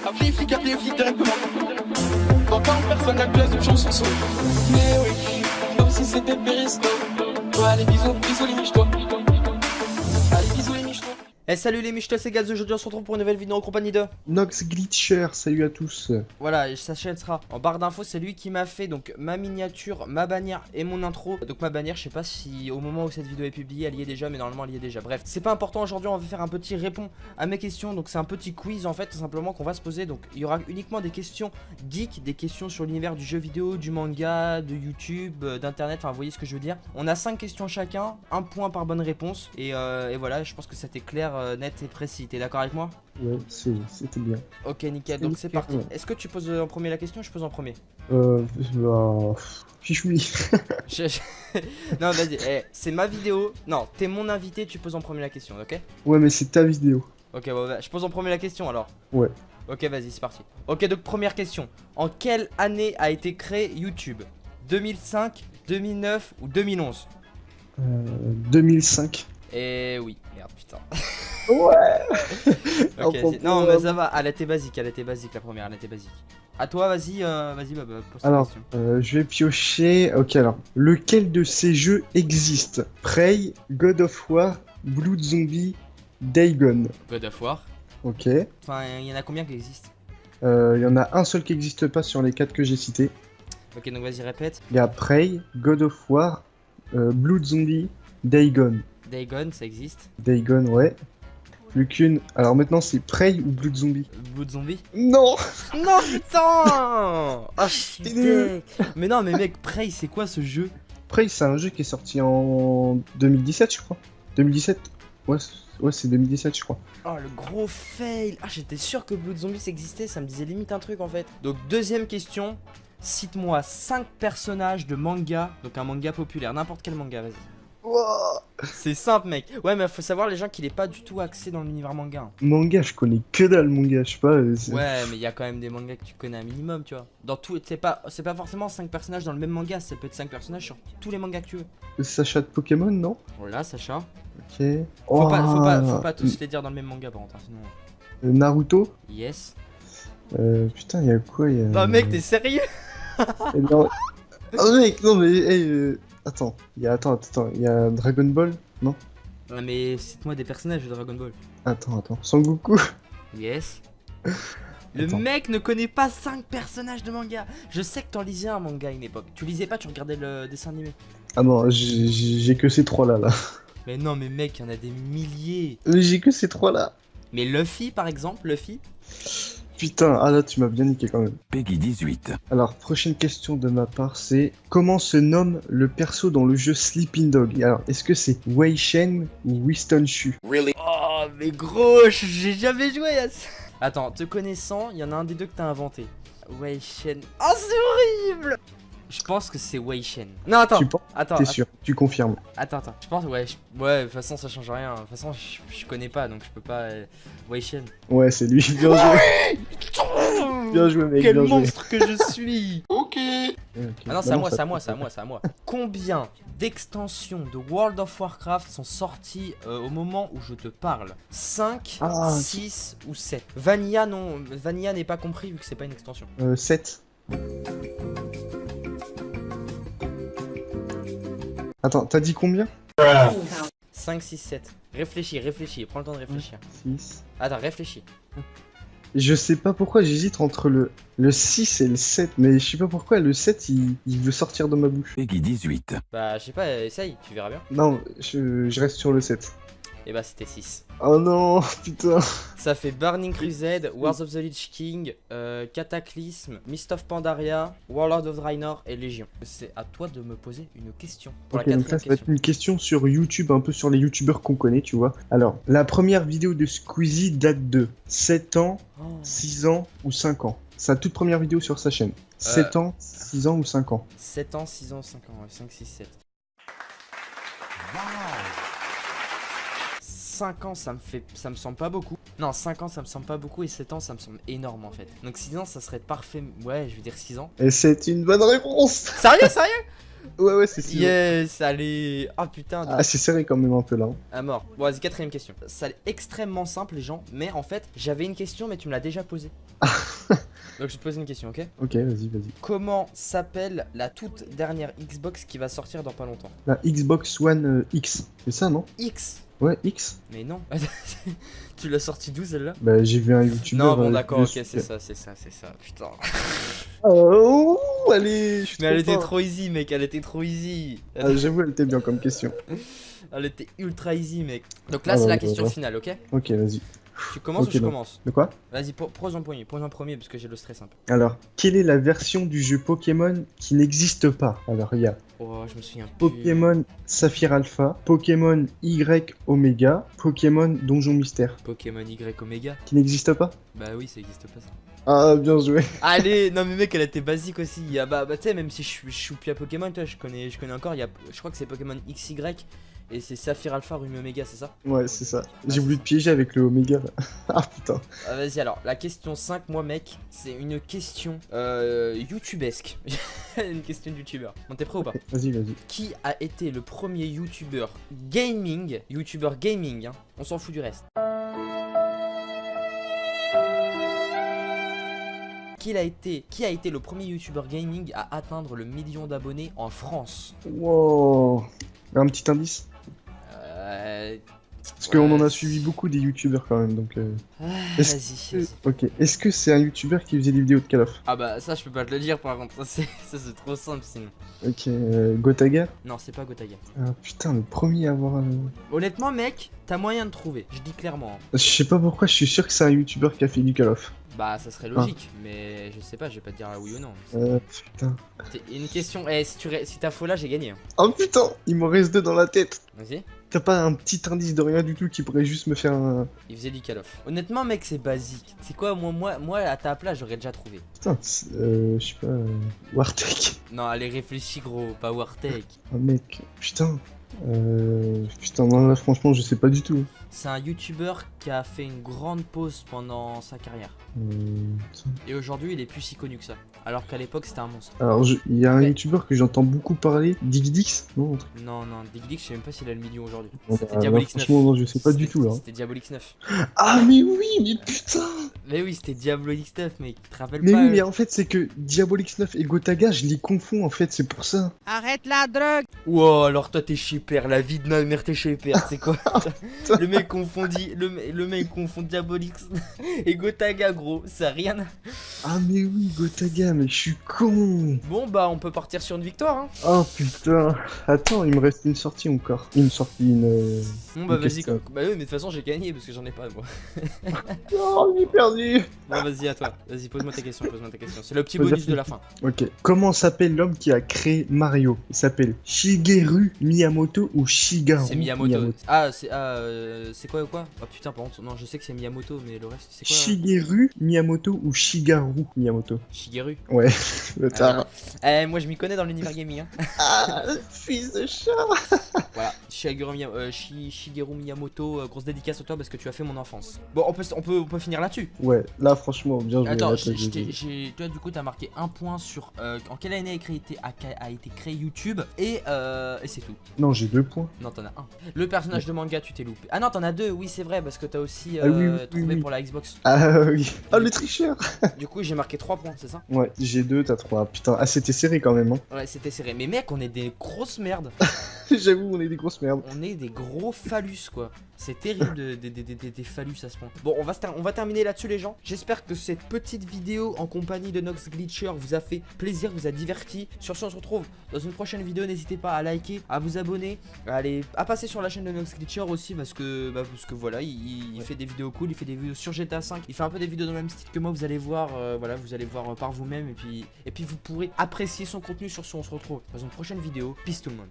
Appelez les flics directement. Dans 40 personnes, la classe de chansons sont. Mais oui, comme si c'était Périscope. Ouais, allez, bisous les miches-toi. Allez, bisous les miches-toi. Eh salut les michtos et gaz, aujourd'hui on se retrouve pour une nouvelle vidéo en compagnie de Nox Glitcher, salut à tous. Voilà, sa chaîne sera en barre d'infos, c'est lui qui m'a fait donc ma miniature, ma bannière et mon intro. Donc ma bannière, je sais pas si au moment où cette vidéo est publiée elle y est déjà, mais normalement elle y est déjà. Bref, c'est pas important, aujourd'hui on va faire un petit répond à mes questions. Donc c'est un petit quiz en fait, tout simplement qu'on va se poser. Donc il y aura uniquement des questions geek, des questions sur l'univers du jeu vidéo, du manga, de YouTube, d'internet, enfin vous voyez ce que je veux dire. On a 5 questions chacun, un point par bonne réponse. Et voilà, je pense que c'était clair, net et précis. T'es d'accord avec moi? Ouais, c'était bien. Ok, nickel, donc c'est parti. Est-ce que tu poses en premier la question ou je pose en premier? Fichoui. Non, vas-y, c'est ma vidéo. Non, t'es mon invité, tu poses en premier la question, ok? Ouais, mais c'est ta vidéo. Ok, bah, je pose en premier la question alors. Ouais. Ok, vas-y, c'est parti. Ok, donc première question. En quelle année a été créé YouTube? 2005, 2009 ou 2011? 2005. Et oui, merde, putain. Ouais. Ok, non, mais ça va, elle était basique la première, elle était basique. À toi, vas-y, pose ta Alors, question. je vais piocher. Ok, alors, lequel de ces jeux existe? Prey, God of War, Blood Zombie, Dagon. God of War. Ok. Enfin, il y en a combien qui existent? Il y en a un seul qui n'existe pas sur les 4 que j'ai cités. Ok, donc vas-y, répète. Il y a Prey, God of War, Blood Zombie, Dagon. Dagon, ça existe. Dagon, ouais. Plus qu'une. Alors maintenant, c'est Prey ou Blood Zombie? Blood Zombie. Non. Non, putain. Ah, je suis T'es nul. deg. Mais non, mais mec, Prey, c'est quoi ce jeu? Prey, c'est un jeu qui est sorti en 2017, je crois. 2017? Ouais, c'est 2017, je crois. Oh, le gros fail. Ah, j'étais sûr que Blood Zombie ça existait, ça me disait limite un truc en fait. Donc, deuxième question. Cite-moi 5 personnages de manga, donc un manga populaire, n'importe quel manga, vas-y. Wow. C'est simple, mec. Ouais, mais faut savoir, les gens, qu'il est pas du tout axé dans l'univers manga. Hein. Manga, je connais que dalle, manga, je sais pas. Ouais, mais il y a quand même des mangas que tu connais un minimum, tu vois. Dans tout, c'est pas forcément 5 personnages dans le même manga, ça peut être 5 personnages sur tous les mangas que tu veux. Sacha de Pokémon, non? Voilà, Sacha. Ok. Faut pas tous les dire dans le même manga, par contre, hein, sinon. Naruto? Yes. Putain, il y a quoi? Bah, mec, t'es sérieux? Non. Oh, mec, non, mais. Hey, attends, il y a Dragon Ball? Non? Ouais, mais cite-moi des personnages de Dragon Ball. Attends. Sangoku? Yes. Le Attends. mec ne connaît pas 5 personnages de manga. Je sais que t'en lisais un manga à une époque. Tu lisais pas, tu regardais le dessin animé. Ah non, j'ai que ces trois-là, là. Mais non, mais mec, il y en a des milliers. Mais j'ai que ces trois-là. Mais Luffy, par exemple, Luffy. Putain, ah là, tu m'as bien niqué quand même. Peggy 18. Alors, prochaine question de ma part, c'est comment se nomme le perso dans le jeu Sleeping Dog? Alors, est-ce que c'est Wei Shen ou Winston Chu? Oh, mais gros, j'ai jamais joué à ça. Attends, te connaissant, il y en a un des deux que t'as inventé. Wei Shen. Oh, c'est horrible. Je pense que c'est Wei Shen. Non, attends. Tu penses? Attends. T'es sûr? Tu confirmes? Attends. Je pense, ouais, de toute façon, ça change rien. De toute façon, je connais pas, donc je peux pas. Wei Shen. Ouais, c'est lui. Bien joué. Bien joué, mec. Quel bien joué. monstre que je suis. Ok. Ok. Ah non, c'est à moi. Combien d'extensions de World of Warcraft sont sorties au moment où je te parle? 5, Ah, 6 ou 7? Vanilla, non. Vanilla n'est pas compris vu que c'est pas une extension. 7. Attends, t'as dit combien? 5, 6, 7. Réfléchis, prends le temps de réfléchir. 6. Attends, réfléchis. Je sais pas pourquoi j'hésite entre le 6 et le 7, mais je sais pas pourquoi le 7 il veut sortir de ma bouche. Peggy 18. Bah, je sais pas, essaye, tu verras bien. Non, je reste sur le 7. Et bah, c'était 6. Oh non, putain. Ça fait Burning Crusade, Wars of the Lich King, Cataclysme, Mist of Pandaria, Warlord of Draenor et Légion. C'est à toi de me poser une question. Pour Ok, la donc là, quatrième ça va être question. une question sur YouTube, un peu sur les youtubeurs qu'on connaît, tu vois. Alors, la première vidéo de Squeezie date de 7 ans, Oh. 6 ans ou 5 ans. Sa toute première vidéo sur sa chaîne. 7 ans, 6 ans ou 5 ans. 7 ans, 6 ans, 5 ans, ouais, 5, 6, 7. 5 ans, ça me semble pas beaucoup. Non, 5 ans, ça me semble pas beaucoup et 7 ans, ça me semble énorme en fait. Donc 6 ans, ça serait parfait. Ouais, je vais dire 6 ans. Et c'est une bonne réponse. Sérieux? Ouais, c'est sûr. Yes, allez. Ah putain. Ah, c'est serré quand même un peu là. Hein. À mort. Bon, vas-y, quatrième question. Ça est extrêmement simple, les gens. Mais en fait, j'avais une question, mais tu me l'as déjà posée. Donc, je vais te poser une question, ok? Ok, vas-y. Comment s'appelle la toute dernière Xbox qui va sortir dans pas longtemps? La Xbox One X, c'est ça, non? X. Ouais, X. Mais non. Tu l'as sorti d'où celle-là? Bah, j'ai vu un youtubeur. Non, bon, d'accord, ok, dessus. c'est ça. Putain. Oh, allez, je suis Mais elle trop était fort. trop easy, mec. Elle était trop easy. Ah, j'avoue, elle était bien comme question. Elle était ultra easy, mec. Donc là, Ah, c'est bah, la bah, question bah. finale, ok? Ok, vas-y. Tu commences Ok, ou je donc. commence? De quoi? Vas-y, pose en premier parce que j'ai le stress un peu. Alors, quelle est la version du jeu Pokémon qui n'existe pas? Alors, il y a Oh, je me souviens plus. Pokémon Saphir Alpha, Pokémon Y Omega, Pokémon Donjon Mystère. Pokémon Y Omega. Qui n'existe pas? Bah oui, ça existe pas ça. Ah, bien joué. Allez, non mais mec, elle était basique aussi. Il y a, bah tu sais, même si je suis plus à Pokémon, toi, je connais encore. Il y a, je crois que c'est Pokémon XY et c'est Saphir Alpha, Rumi Omega, c'est ça? Ouais, c'est ça. J'ai c'est voulu ça. te piéger avec le Omega là. Ah putain. Vas-y, alors, la question 5, moi mec, c'est une question youtubesque. Une question de youtubeur. Bon, t'es prêt ou pas? Vas-y. Qui a été le premier youtubeur gaming, hein, on s'en fout du reste. Qui a été le premier youtubeur gaming à atteindre le million d'abonnés en France? Wow. Un petit indice? Parce qu'on en a ouais. suivi beaucoup des youtubeurs quand même, donc... Vas-y, vas-y. Ok, est-ce que c'est un youtubeur qui faisait des vidéos de Call of? Ah bah ça je peux pas te le dire par contre, ça c'est trop simple sinon. Ok, Gotaga? Non, c'est pas Gotaga. Ah putain, le premier à avoir... Honnêtement mec, t'as moyen de trouver, je dis clairement. Hein. Je sais pas pourquoi, je suis sûr que c'est un youtubeur qui a fait du Call of. Bah ça serait logique, mais je sais pas, je vais pas te dire oui ou non. Putain. Une question, si t'as faux là j'ai gagné. Hein. Oh putain, il m'en reste deux dans la tête. Vas-y. T'as pas un petit indice de rien du tout qui pourrait juste me faire un... Il faisait du Call of. Honnêtement mec c'est basique. C'est quoi moi à ta place j'aurais déjà trouvé. Putain, je sais pas... Wartech. Non allez réfléchis gros, pas Wartech. Oh mec, putain. Putain, non là franchement je sais pas du tout. C'est un youtubeur qui a fait une grande pause pendant sa carrière. Putain. Et aujourd'hui il est plus si connu que ça. Alors qu'à l'époque c'était un monstre. Alors, il y a un Mais- youtubeur que j'entends beaucoup parler, Digdix? Non, un truc. Non, Digdix, je sais même pas s'il a le million aujourd'hui. Bon, C'était bah, Diabolix 9. franchement, non, je sais pas du C'était- tout là. C'était Diabolix 9. Ah mais oui, mais putain. Mais oui, c'était Diabolix 9, mec. Tu te rappelles Mais pas oui, mais en fait c'est que Diabolix 9 et Gotaga, je les confonds en fait, c'est pour ça. Arrête la drogue! Wow, alors toi t'es chez père, la vie de ma mère t'es chez père, c'est quoi? Le mec confondit, le mec confond Diabolix et Gotaga, gros, ça a rien. Ah mais oui, Gotaga, mais je suis con. Bon bah on peut partir sur une victoire, hein. Oh putain. Attends, il me reste une sortie encore. Une sortie, une... Bon bah Une vas-y, question. bah oui, mais de toute façon j'ai gagné parce que j'en ai pas moi. Oh, j'ai perdu. Bon vas-y à toi, vas-y pose-moi ta question, C'est le petit Pose la bonus de question. la fin. Ok. Comment s'appelle l'homme qui a créé Mario? Il s'appelle Shigeru Miyamoto ou Shigeru C'est Miyamoto. Ah c'est quoi ou quoi? Oh putain par contre, non je sais que c'est Miyamoto mais le reste c'est quoi? Shigeru Miyamoto ou Shigeru Miyamoto? Shigeru. Ouais, le tard. Moi je m'y connais dans l'univers gaming hein. Ah, fils de chat. Voilà, Shigeru Miyamoto, grosse dédicace à toi parce que tu as fait mon enfance. Bon, on peut finir là-dessus. Ouais, là franchement, bien joué. Attends, là, t'as joué. toi du coup t'as marqué un point sur en quelle année a été créé YouTube et c'est tout. Non, j'ai 2 points. Non, t'en as un. Le personnage de manga, tu t'es loupé. Ah non, t'en as 2, oui, c'est vrai, parce que t'as aussi Ah oui, oui, trouvé oui. pour la Xbox. Ah oui. Oh, le tricheur. Du coup, j'ai marqué 3 points, c'est ça? Ouais, j'ai 2, t'as 3. Putain, ah, c'était serré quand même. Hein. Ouais, c'était serré. Mais mec, on est des grosses merdes. J'avoue, on est des grosses merdes. On est des gros phallus, quoi. C'est terrible des phallus à ce point. Bon, on va terminer là-dessus, les gens. J'espère que cette petite vidéo en compagnie de Nox Glitcher vous a fait plaisir, vous a diverti. Sur ce, on se retrouve dans une prochaine vidéo. N'hésitez pas à liker, à vous abonner, à passer sur la chaîne de Nox Glitcher aussi parce que voilà, il fait des vidéos cool, il fait des vidéos sur GTA 5, il fait un peu des vidéos dans le même style que moi. Vous allez voir, voilà, vous allez voir par vous-même et puis vous pourrez apprécier son contenu. Sur ce, on se retrouve dans une prochaine vidéo. Peace tout le monde.